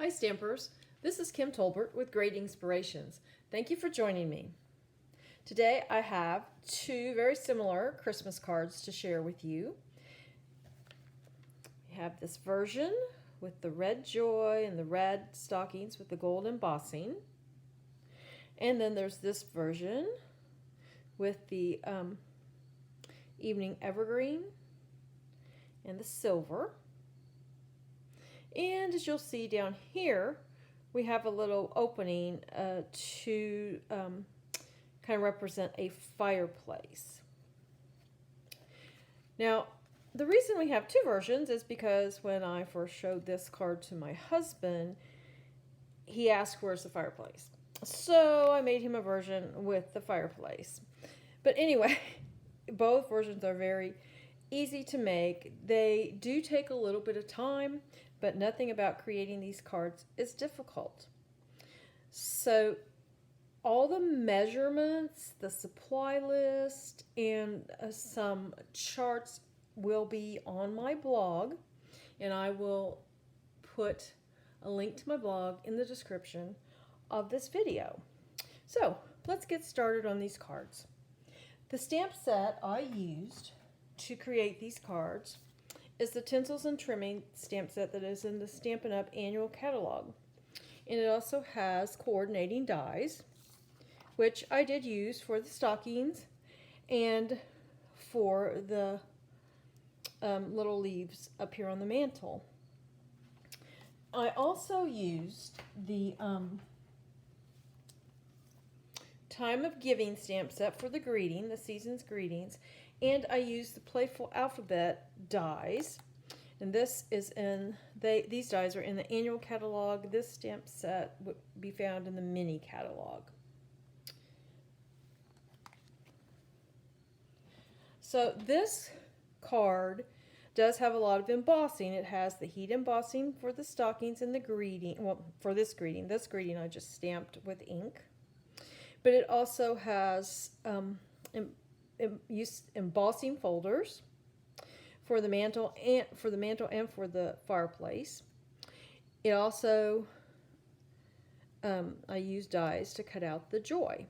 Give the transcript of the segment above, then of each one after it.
Hi Stampers, this is Kim Tolbert with Great Inspirations. Thank you for joining me. Today I have two very similar Christmas cards to share with you. We have this version with the red joy and the red stockings with the gold embossing. And then there's this version with the evening evergreen and the silver. And as you'll see down here, we have a little opening to kind of represent a fireplace. Now, the reason we have two versions is because when I first showed this card to my husband, he asked, "Where's the fireplace?" So I made him a version with the fireplace. But anyway, both versions are very easy to make. They do take a little bit of time, but nothing about creating these cards is difficult. So all the measurements, the supply list, and some charts will be on my blog, and I will put a link to my blog in the description of this video. So let's get started on these cards. The stamp set I used to create these cards is the Tinsels and Trimmings stamp set that is in the Stampin' Up! Annual Catalog. And it also has coordinating dies, which I did use for the stockings and for the little leaves up here on the mantle. I also used the Time of Giving stamp set for the greeting, the season's greetings, and I used the Playful Alphabet dies, and this is in these dies are in the annual catalog. This stamp set would be found in the mini catalog. So this card does have a lot of embossing. It has the heat embossing for the stockings and the greeting. Well, for this greeting I just stamped with ink. But it also has embossing folders for the mantle and for the fireplace. It also I use dies to cut out the joy.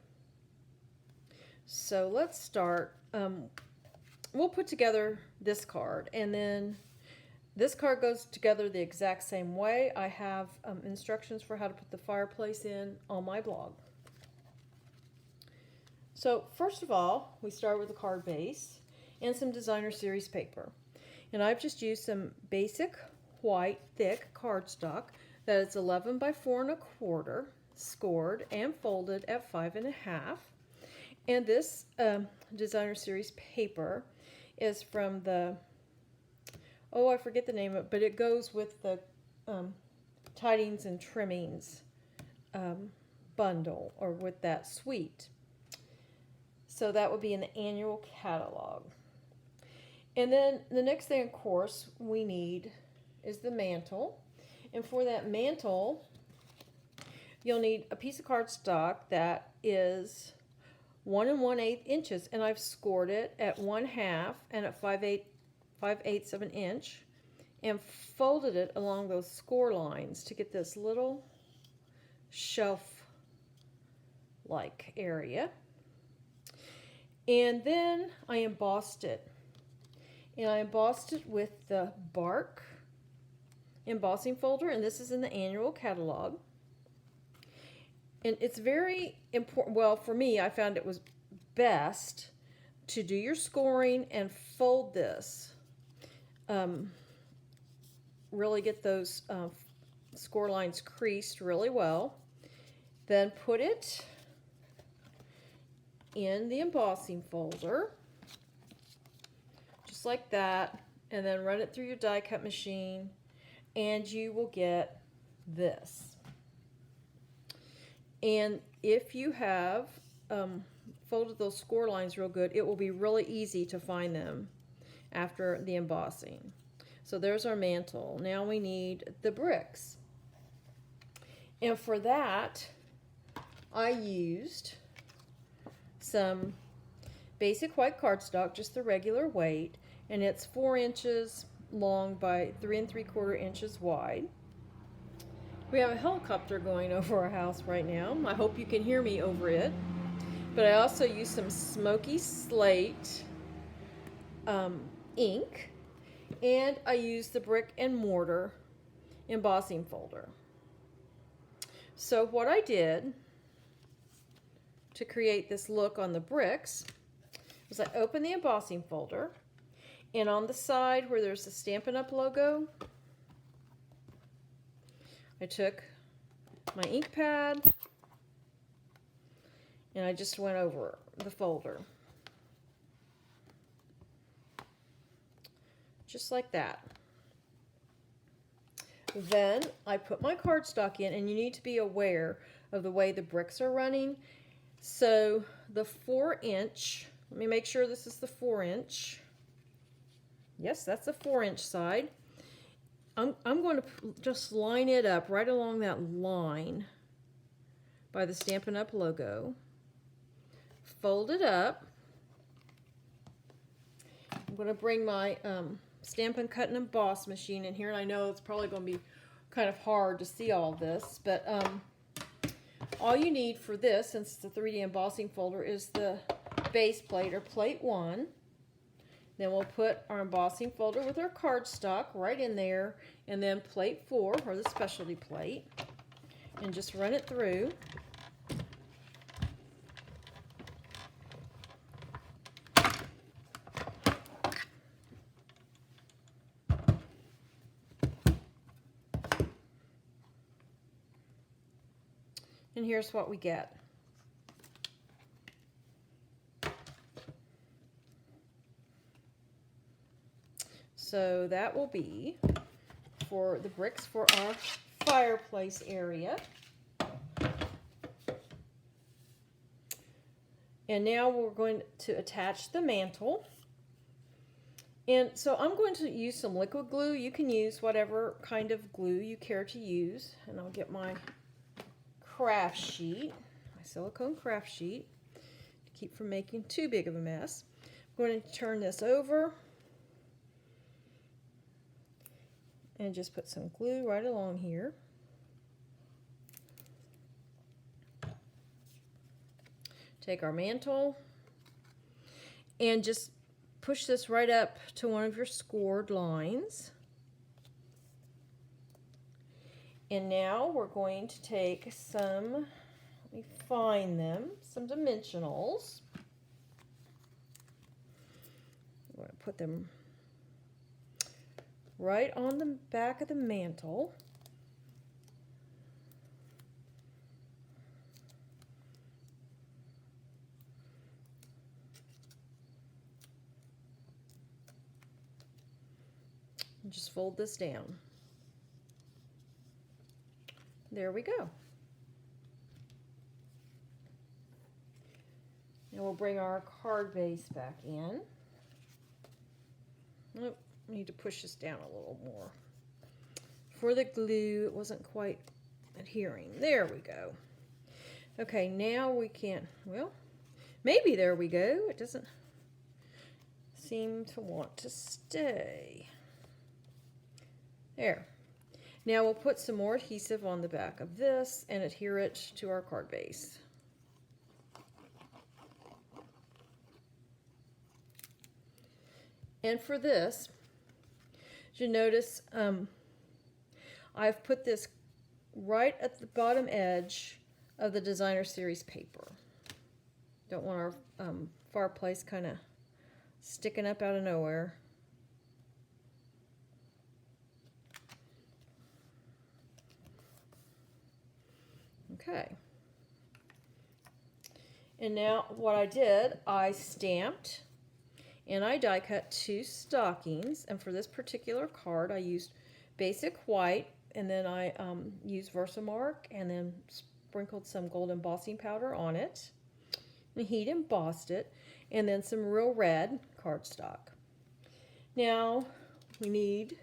So let's start. We'll put together this card, and then this card goes together the exact same way. I have instructions for how to put the fireplace in on my blog. So first of all, we start with a card base and some designer series paper. And I've just used some basic white thick cardstock that is 11 by 4 1/4, scored and folded at 5 1/2. And this designer series paper is from the, oh, I forget the name of it, but it goes with the Tidings and Trimmings bundle, or with that suite. So that would be in the annual catalog. And then the next thing, of course, we need is the mantle. And for that mantle, you'll need a piece of cardstock that is 1 1/8 inches. And I've scored it at 1/2 and at 5/8 of an inch. And folded it along those score lines to get this little shelf-like area. And then I embossed it. And I embossed it with the bark embossing folder, and this is in the annual catalog. And it's very important, well, for me, I found it was best to do your scoring and fold this. Really get those score lines creased really well. Then put it in the embossing folder, just like that, and then run it through your die cut machine, and you will get this. And if you have folded those score lines real good, it will be really easy to find them after the embossing. So there's our mantle. Now we need the bricks, and for that I used some basic white cardstock, just the regular weight, and it's 4 inches long by 3 3/4 inches wide. We have a helicopter going over our house right now. I hope you can hear me over it. But I also use some smoky slate ink, and I use the brick and mortar embossing folder. So what I did to create this look on the bricks was I opened the embossing folder, and on the side where there's the Stampin' Up! Logo, I took my ink pad and I just went over the folder. Just like that. Then I put my cardstock in, and you need to be aware of the way the bricks are running. So the 4-inch, let me make sure this is the 4-inch. Yes, that's the 4-inch side. I'm going to just line it up right along that line by the Stampin' Up! Logo. Fold it up. I'm going to bring my Stampin' Cut and Emboss machine in here, and I know it's probably going to be kind of hard to see all this, but all you need for this, since it's a 3D embossing folder, is the base plate, or plate 1. Then we'll put our embossing folder with our cardstock right in there, and then plate 4, or the specialty plate, and just run it through. And here's what we get. So that will be for the bricks for our fireplace area. And now we're going to attach the mantle. And so I'm going to use some liquid glue. You can use whatever kind of glue you care to use. And I'll get my craft sheet, my silicone craft sheet, to keep from making too big of a mess. I'm going to turn this over and just put some glue right along here. Take our mantle and just push this right up to one of your scored lines. And now we're going to take some, let me find them, some dimensionals. I'm going to put them right on the back of the mantle. And just fold this down. There we go. Now we'll bring our card base back in. Nope, need to push this down a little more. For the glue, it wasn't quite adhering. There we go. Okay, now we can, well, maybe there we go. It doesn't seem to want to stay. There. Now we'll put some more adhesive on the back of this and adhere it to our card base. And for this, you notice I've put this right at the bottom edge of the designer series paper. Don't want our fireplace kind of sticking up out of nowhere. Okay. And now what I did, I stamped and I die cut 2 stockings. And for this particular card, I used basic white, and then I used Versamark, and then sprinkled some gold embossing powder on it. And heat embossed it, and then some real red cardstock. Now we need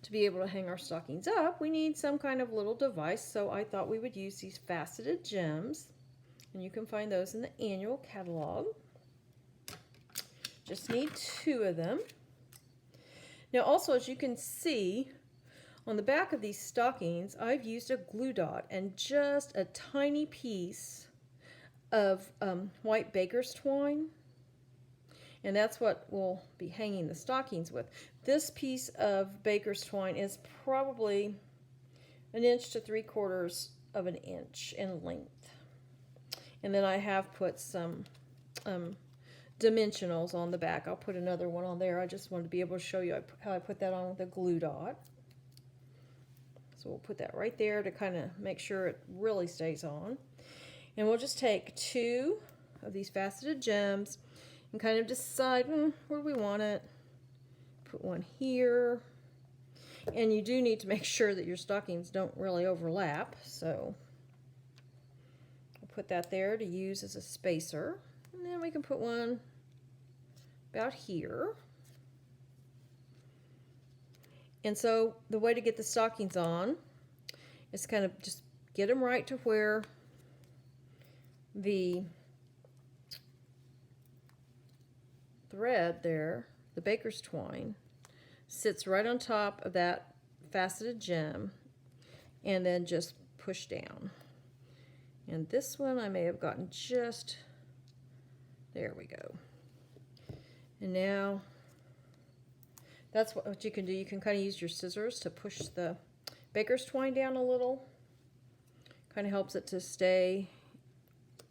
to be able to hang our stockings up, we need some kind of little device, so I thought we would use these Faceted Gems, and you can find those in the annual catalog. Just need 2 of them. Now also, as you can see, On the back of these stockings, I've used a glue dot and just a tiny piece of white baker's twine. And that's what we'll be hanging the stockings with. This piece of baker's twine is probably 1 to 3/4 of an inch in length. And then I have put some dimensionals on the back. I'll put another one on there. I just wanted to be able to show you how I put that on with a glue dot. So we'll put that right there to kind of make sure it really stays on. And we'll just take 2 of these faceted gems and kind of decide where do we want it. Put one here. And you do need to make sure that your stockings don't really overlap. So I'll put that there to use as a spacer. And then we can put one about here. And so the way to get the stockings on is kind of just get them right to where the thread there, the baker's twine, sits right on top of that faceted gem, and then just push down. And this one I may have gotten just, there we go. And now that's what you can do. You can kind of use your scissors to push the baker's twine down a little. Kind of helps it to stay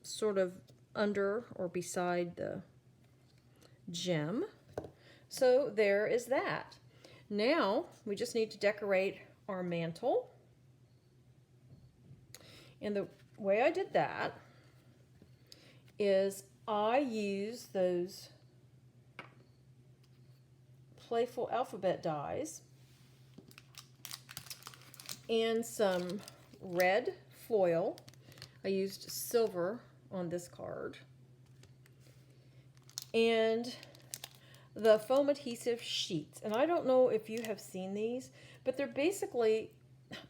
sort of under or beside the gem. So there is that. Now we just need to decorate our mantle. And the way I did that is I use those playful alphabet dies and some red foil. I used silver on this card. And the foam adhesive sheets. And I don't know if you have seen these, but they're basically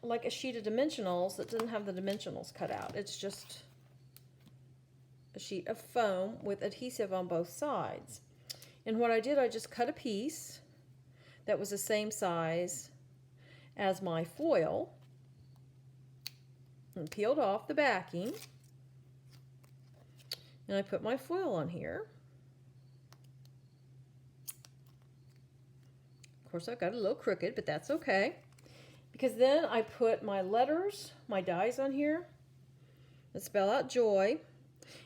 like a sheet of dimensionals that doesn't have the dimensionals cut out. It's just a sheet of foam with adhesive on both sides. And what I did, I just cut a piece that was the same size as my foil and peeled off the backing. And I put my foil on here. Of course, I got a little crooked, but that's okay. Because then I put my letters, my dies on here that spell out joy.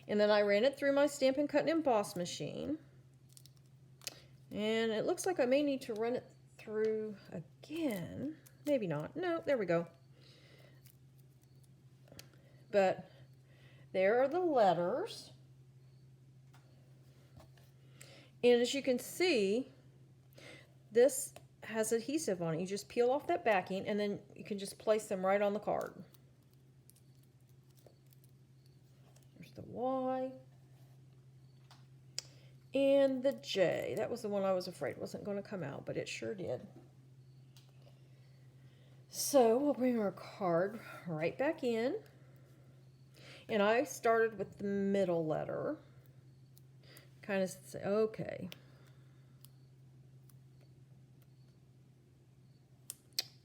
And then I ran it through my Stampin' Cut and Emboss machine. And it looks like I may need to run it through again. Maybe not. No, there we go. But there are the letters. And as you can see, this has adhesive on it. You just peel off that backing and then you can just place them right on the card. There's the Y. And the J. That was the one I was afraid wasn't going to come out, but it sure did. So we'll bring our card right back in. And I started with the middle letter. Kind of say, okay.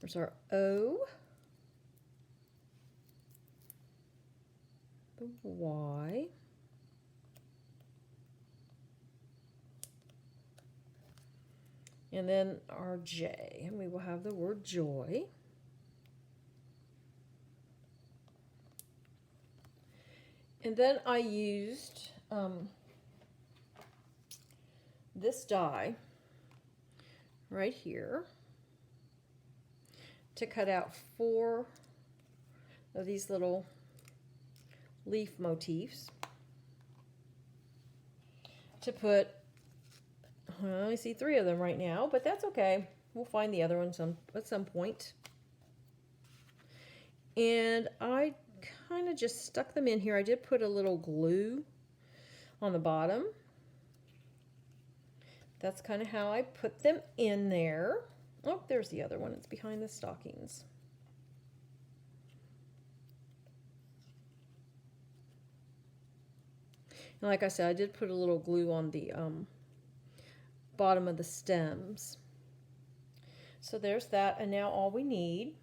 There's our O. The Y. And then our J, and we will have the word joy. And then I used this die right here to cut out 4 of these little leaf motifs to put. I only see 3 of them right now, but that's okay. We'll find the other ones at some point. And I kind of just stuck them in here. I did put a little glue on the bottom. That's kind of how I put them in there. Oh, there's the other one. It's behind the stockings. And like I said, I did put a little glue on the bottom of the stems. So there's that, and now all we need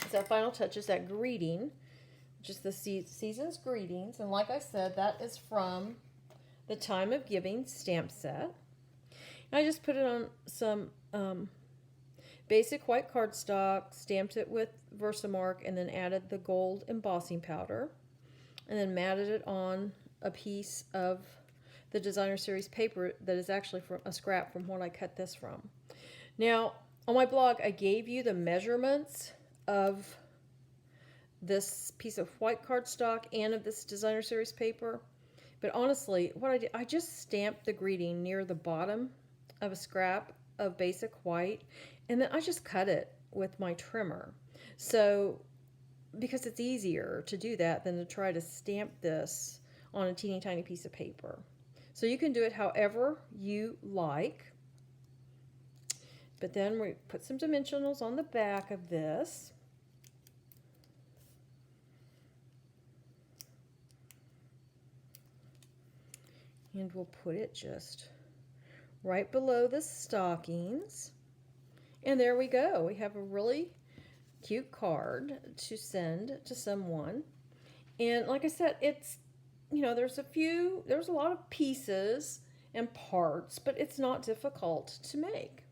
is that final touch, is that greeting, which is the season's greetings. And like I said, that is from the Time of Giving stamp set. And I just put it on some basic white cardstock, stamped it with Versamark, and then added the gold embossing powder, and then matted it on a piece of the Designer Series paper that is actually from a scrap from what I cut this from. Now, on my blog, I gave you the measurements of this piece of white cardstock and of this Designer Series paper. But honestly, what I did, I just stamped the greeting near the bottom of a scrap of basic white, and then I just cut it with my trimmer. So, because it's easier to do that than to try to stamp this on a teeny tiny piece of paper. So you can do it however you like. But then we put some dimensionals on the back of this. And we'll put it just right below the stockings. And there we go. We have a really cute card to send to someone. And like I said, it's, you know, there's a lot of pieces and parts, but it's not difficult to make.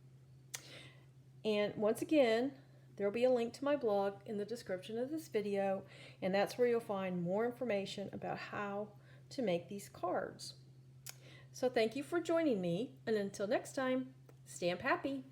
And once again, there'll be a link to my blog in the description of this video, and that's where you'll find more information about how to make these cards. So thank you for joining me, and until next time, stamp happy!